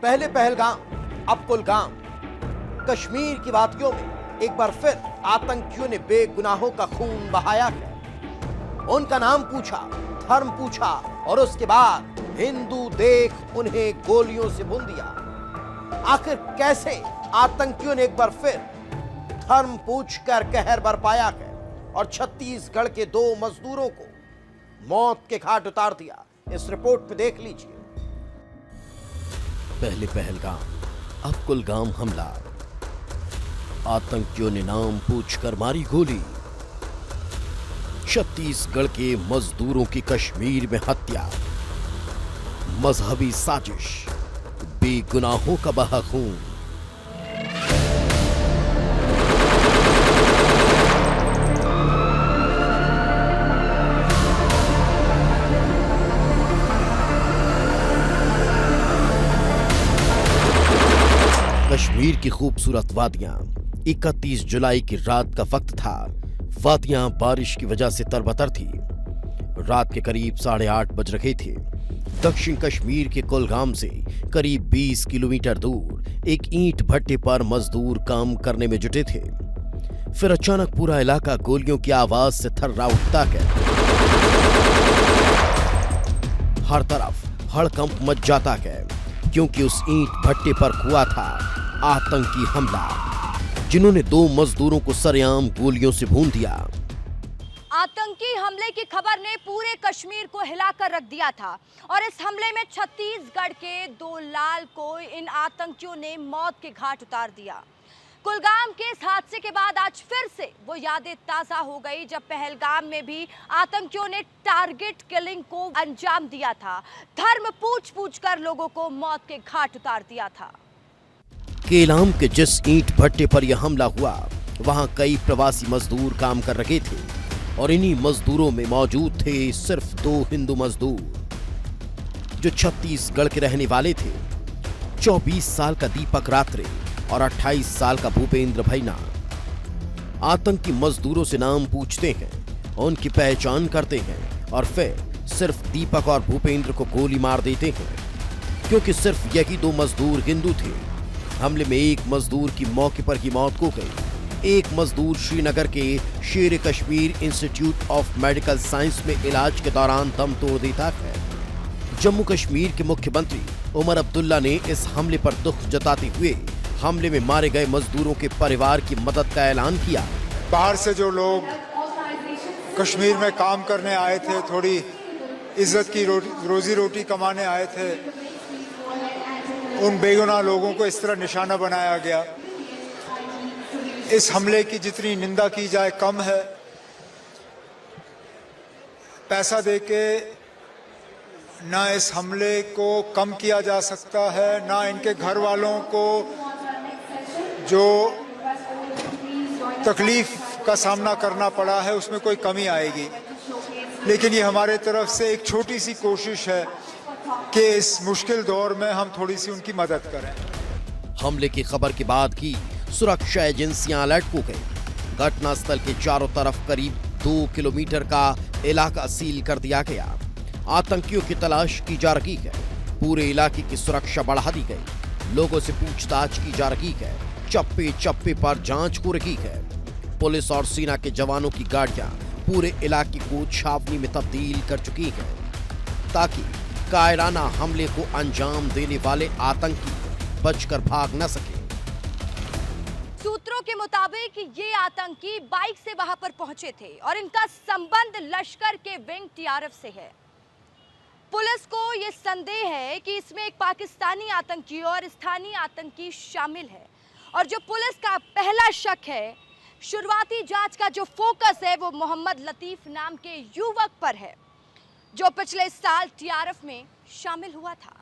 पहले पहलगाम, अब कुलगाम। कश्मीर की वादियों में एक बार फिर आतंकियों ने बेगुनाहों का खून बहाया है। उनका नाम पूछा, धर्म पूछा और उसके बाद हिंदू देख उन्हें गोलियों से भून दिया। आखिर कैसे आतंकियों ने एक बार फिर धर्म पूछकर कहर बरपाया है और छत्तीसगढ़ के 2 मजदूरों को मौत के घाट उतार दिया, इस रिपोर्ट पे देख लीजिए। पहले पहलगाम, अब कुलगाम हमला। आतंकियों ने नाम पूछकर मारी गोली। छत्तीसगढ़ के मजदूरों की कश्मीर में हत्या। मजहबी साजिश, बेगुनाहों का बहा खून। कश्मीर की खूबसूरत वादियां। 31 जुलाई की रात का वक्त था। वादियां बारिश की वजह से तरबतर थी। रात के करीब 8:30 बज रहे थे। दक्षिण कश्मीर के कुलगाम से करीब 20 किलोमीटर दूर एक ईंट भट्टे पर मजदूर काम करने में जुटे थे। फिर अचानक पूरा इलाका गोलियों की आवाज से थर्रा उठता है। हर तरफ हड़कंप मच जाता है, क्योंकि उस ईंट भट्टे पर हुआ था आतंकी हमला, जिन्होंने 2 मजदूरों को सरेआम गोलियों से भून दिया। आतंकी हमले की खबर ने पूरे कश्मीर को हिलाकर रख दिया था और इस हमले में छत्तीसगढ़ के 2 लाल को इन आतंकियों ने मौत के घाट उतार दिया। कुलगाम के इस हादसे के बाद आज फिर से वो यादें ताजा हो गई, जब पहलगाम में भी आतंकियों ने टारगेट किलिंग को अंजाम दिया था। धर्म पूछ पूछ कर लोगों को मौत के घाट उतार दिया था। केलाम के जिस ईंट भट्टे पर यह हमला हुआ, वहां कई प्रवासी मजदूर काम कर रहे थे और इन्हीं मजदूरों में मौजूद थे सिर्फ 2 हिंदू मजदूर, जो छत्तीसगढ़ के रहने वाले थे। 24 साल का दीपक रात्रे और 28 साल का भूपेंद्र भैना। आतंकी मजदूरों से नाम पूछते हैं, उनकी पहचान करते हैं और फिर सिर्फ दीपक और भूपेंद्र को गोली मार देते हैं, क्योंकि सिर्फ यही 2 मजदूर हिंदू थे। हमले में एक मजदूर की मौके पर ही मौत हो गई। एक मजदूर श्रीनगर के शेर Kashmir institute of medical science में इलाज के दौरान दम तोड़ देता है। जम्मू कश्मीर के मुख्यमंत्री उमर अब्दुल्ला ने इस हमले पर दुख जताते हुए हमले में मारे गए मजदूरों के परिवार की मदद का ऐलान किया। बाहर से जो लोग कश्मीर में काम करने आए थे, थोड़ी इज्जत की रोजी रोटी कमाने आए थे, उन बेगुनाह लोगों को इस तरह निशाना बनाया गया। इस हमले की जितनी निंदा की जाए कम है। पैसा देके ना इस हमले को कम किया जा सकता है, ना इनके घर वालों को जो तकलीफ का सामना करना पड़ा है उसमें कोई कमी आएगी। लेकिन ये हमारे तरफ से एक छोटी सी कोशिश है कि इस मुश्किल दौर में हम थोड़ी सी उनकी मदद करें। हमले की खबर के बाद ही सुरक्षा एजेंसियां अलर्ट हो गई। घटनास्थल के चारों तरफ करीब 2 किलोमीटर का इलाका सील कर दिया गया। आतंकियों की तलाश की जा रही है। पूरे इलाके की सुरक्षा बढ़ा दी गई। लोगों से पूछताछ की जा रही है। चप्पे चप्पे पर जांच हो रही है। पुलिस और सेना के जवानों की गाड़ियां पूरे इलाके को छावनी में तब्दील कर चुकी हैं, ताकि कायराना हमले को अंजाम देने वाले आतंकी बचकर भाग न सके। सूत्रों के मुताबिक ये आतंकी बाइक से वहां पर पहुंचे थे और इनका संबंध लश्कर के विंग टीआरएफ से है। पुलिस को यह संदेह है कि इसमें एक पाकिस्तानी आतंकी और स्थानीय आतंकी शामिल है। और जो पुलिस का पहला शक है, शुरुआती जांच का जो फोकस है, वो मोहम्मद लतीफ नाम के युवक पर है, जो पिछले साल टीआरएफ में शामिल हुआ था।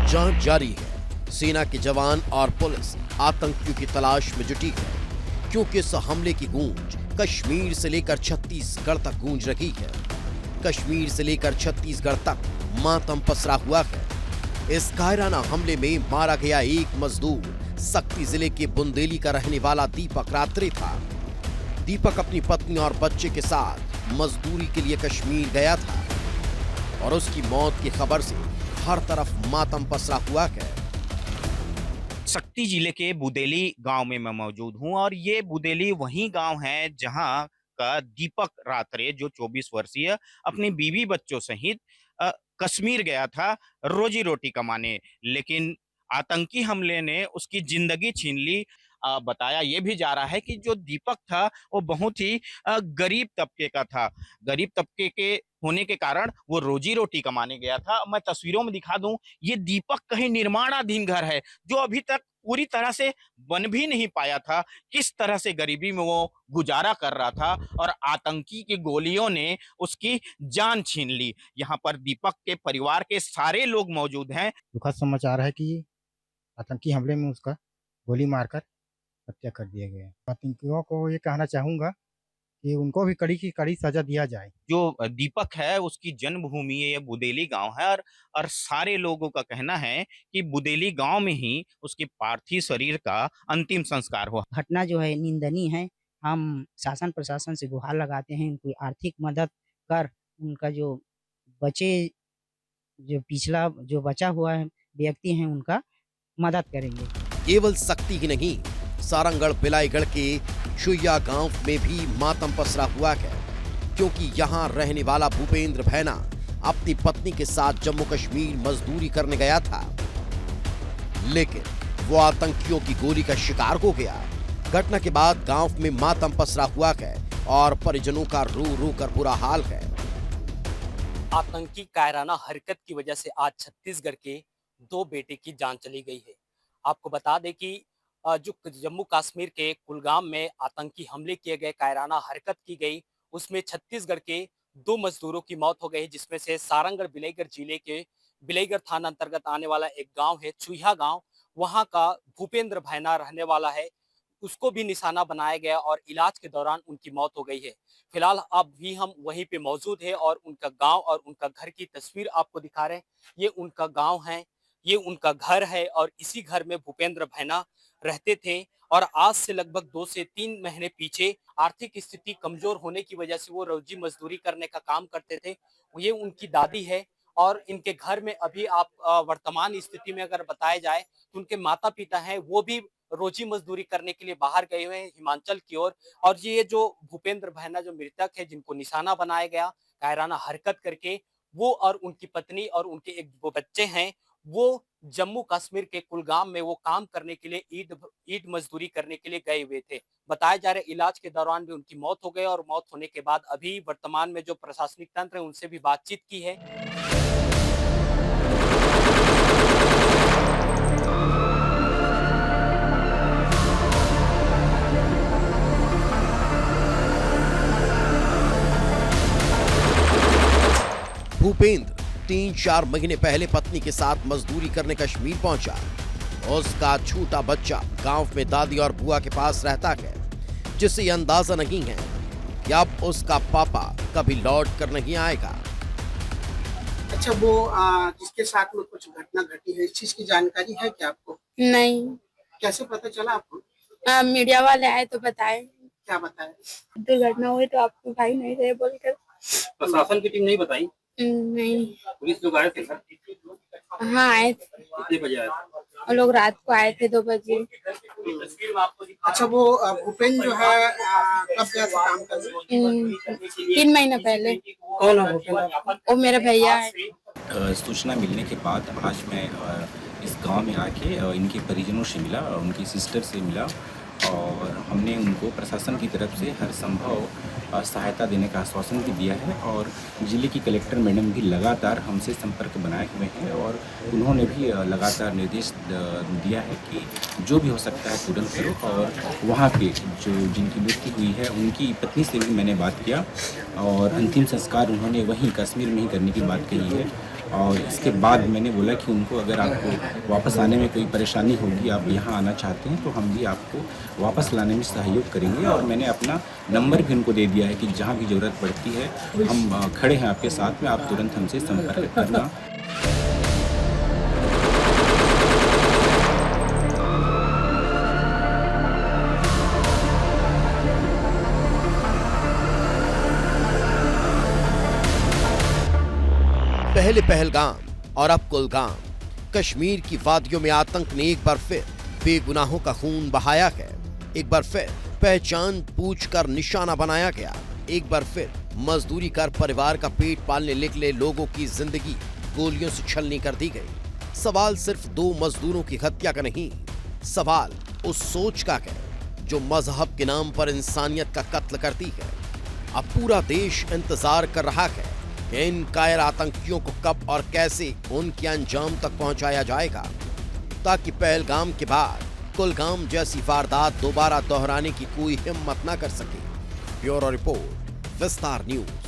जांच जारी है। सेना के जवान और पुलिस आतंकियों की तलाश में जुटी है, क्योंकि इस हमले की गूंज कश्मीर से लेकर छत्तीसगढ़ तक गूंज रही है। कश्मीर से लेकर छत्तीसगढ़ तक मातम पसरा हुआ है। इस कायराना हमले में मारा गया एक मजदूर सक्ती जिले के बुंदेली का रहने वाला दीपक रात्रे था। दीपक अपनी पत्नी और बच्चे के साथ मजदूरी के लिए कश्मीर गया था और उसकी मौत की खबर से हर तरफ मातम पसरा हुआ है। सक्ती जिले के बुदेली गांव में मैं मौजूद हूं और ये बुदेली वही गांव है जहां का दीपक रात्रे जो 24 वर्षीय अपनी बीवी बच्चों सहित कश्मीर गया था रोजी रोटी कमाने, लेकिन आतंकी हमले ने उसकी जिंदगी छीन ली। बताया ये भी जा रहा है कि जो दीपक था वो बहुत ही गरीब तबके का था। गरीब तबके के होने के कारण वो रोजी रोटी कमाने गया था। मैं तस्वीरों में दिखा दूं, ये दीपक कहीं निर्माणाधीन घर है जो अभी तक पूरी तरह से बन भी नहीं पाया था। किस तरह से गरीबी में वो गुजारा कर रहा था और आतंकी की गोलियों ने उसकी जान छीन ली। यहाँ पर दीपक के परिवार के सारे लोग मौजूद हैं। दुखद समाचार है कि आतंकी हमले में उसका गोली मारकर हत्या कर दिया गया। आतंकियों को ये कहना चाहूँगा कि उनको भी कड़ी की कड़ी सजा दिया जाए। जो दीपक है उसकी जन्मभूमि ये बुदेली गांव है और सारे लोगों का कहना है कि बुदेली गांव में ही उसके पार्थिव शरीर का अंतिम संस्कार हुआ। घटना जो है निंदनीय है। हम शासन प्रशासन से गुहार लगाते हैं उनकी आर्थिक मदद कर उनका जो पिछला जो बचा हुआ है व्यक्ति हैं उनका मदद करेंगे। केवल सक्ती ही नहीं, सारंगढ़ बिलाईगढ़ के छुइया गांव में भी मातम पसरा हुआ है, क्योंकि यहां रहने वाला भूपेंद्र भैना अपनी पत्नी के साथ जम्मू कश्मीर मजदूरी करने गया था, लेकिन वो आतंकियों की गोली का शिकार हो गया। घटना के बाद गांव में मातम पसरा हुआ है और परिजनों का रो रो कर बुरा हाल है। आतंकी कायराना हरकत की वजह से आज छत्तीसगढ़ के 2 बेटे की जान चली गई है। आपको बता दें कि जो जम्मू कश्मीर के कुलगाम में आतंकी हमले किए गए, कायराना हरकत की गई, उसमें छत्तीसगढ़ के 2 मजदूरों की मौत हो गई, जिसमें से सारंगढ़ बिलाईगढ़ जिले के बिलाईगढ़ थाना अंतर्गत आने वाला एक गांव है छुइया गांव, वहां का भूपेंद्र भैना रहने वाला है। उसको भी निशाना बनाया गया और इलाज के दौरान उनकी मौत हो गई है। फिलहाल अब भी हम वहीं पे मौजूद है और उनका गांव और उनका घर की तस्वीर आपको दिखा रहे हैं। ये उनका गांव है, ये उनका घर है और इसी घर में भूपेंद्र भैना रहते थे और आज से लगभग 2 से 3 महीने पीछे आर्थिक स्थिति कमजोर होने की वजह से वो रोजी मजदूरी करने का काम करते थे। ये उनकी दादी है और इनके घर में अभी आप वर्तमान स्थिति में अगर बताया जाए तो उनके माता पिता हैं, वो भी रोजी मजदूरी करने के लिए बाहर गए हुए हैं हिमाचल की ओर। और ये जो भूपेंद्र भैना जो मृतक है, जिनको निशाना बनाया गया कायराना हरकत करके, वो और उनकी पत्नी और उनके एक वो बच्चे हैं, वो जम्मू कश्मीर के कुलगाम में वो काम करने के लिए ईंट मजदूरी करने के लिए गए हुए थे। बताया जा रहा है इलाज के दौरान भी उनकी मौत हो गई और मौत होने के बाद अभी वर्तमान में जो प्रशासनिक तंत्र है उनसे भी बातचीत की है। भूपेंद्र 3-4 महीने पहले पत्नी के साथ मजदूरी करने कश्मीर पहुंचा। उसका छोटा बच्चा गांव में दादी और बुआ के पास रहता है, जिसे यह अंदाजा नहीं है कि अब उसका पापा कभी लौट कर नहीं आएगा। अच्छा, वो जिसके साथ में कुछ घटना घटी है, इस चीज की जानकारी है क्या आपको? नहीं। कैसे पता चला आपको? मीडिया वाले आए तो बताए। क्या बताया? दुर्घटना हुई तो आपको भाई नहीं रहे बोलकर। प्रशासन की टीम नहीं बताई? नहीं। पुलिस लोग आए थे सर? हाँ आए थे। कितने बजे आए? और लोग रात को आए थे 2 बजे। अच्छा, वो भूपेंद्र जो है कब गया था काम करने? 3 महीने पहले। कौन है भूपेंद्र? वो मेरा भैया है। सूचना मिलने के बाद आज मैं इस गांव में आके इनके परिजनों से मिला, उनकी सिस्टर से मिला और हमने उनको प्रशासन की तरफ से हर संभव सहायता देने का आश्वासन भी दिया है और जिले की कलेक्टर मैडम भी लगातार हमसे संपर्क बनाए हुए हैं और उन्होंने भी लगातार निर्देश दिया है कि जो भी हो सकता है तुरंत करो। और वहाँ पे जो जिनकी मृत्यु हुई है उनकी पत्नी से भी मैंने बात किया और अंतिम संस्कार उन्होंने वहीं कश्मीर में ही करने की बात कही है। और इसके बाद मैंने बोला कि उनको अगर आपको वापस आने में कोई परेशानी होगी, आप यहाँ आना चाहते हैं तो हम भी आपको वापस लाने में सहयोग करेंगे। और मैंने अपना नंबर भी उनको दे दिया है कि जहाँ भी ज़रूरत पड़ती है हम खड़े हैं आपके साथ में, आप तुरंत हमसे संपर्क करना। पहले पहलगाम और अब कुलगाम। कश्मीर की वादियों में आतंक ने एक बार फिर बेगुनाहों का खून बहाया है। एक बार फिर पहचान पूछकर निशाना बनाया गया। एक बार फिर मजदूरी कर परिवार का पेट पालने निकले लोगों की जिंदगी गोलियों से छलनी कर दी गई। सवाल सिर्फ 2 मजदूरों की हत्या का नहीं, सवाल उस सोच का है जो मजहब के नाम पर इंसानियत का कत्ल करती है। अब पूरा देश इंतजार कर रहा है कि इन कायर आतंकियों को कब और कैसे उनके अंजाम तक पहुंचाया जाएगा, ताकि पहलगाम के बाद कुलगाम जैसी वारदात दोबारा दोहराने की कोई हिम्मत न कर सके। ब्यूरो रिपोर्ट, विस्तार न्यूज।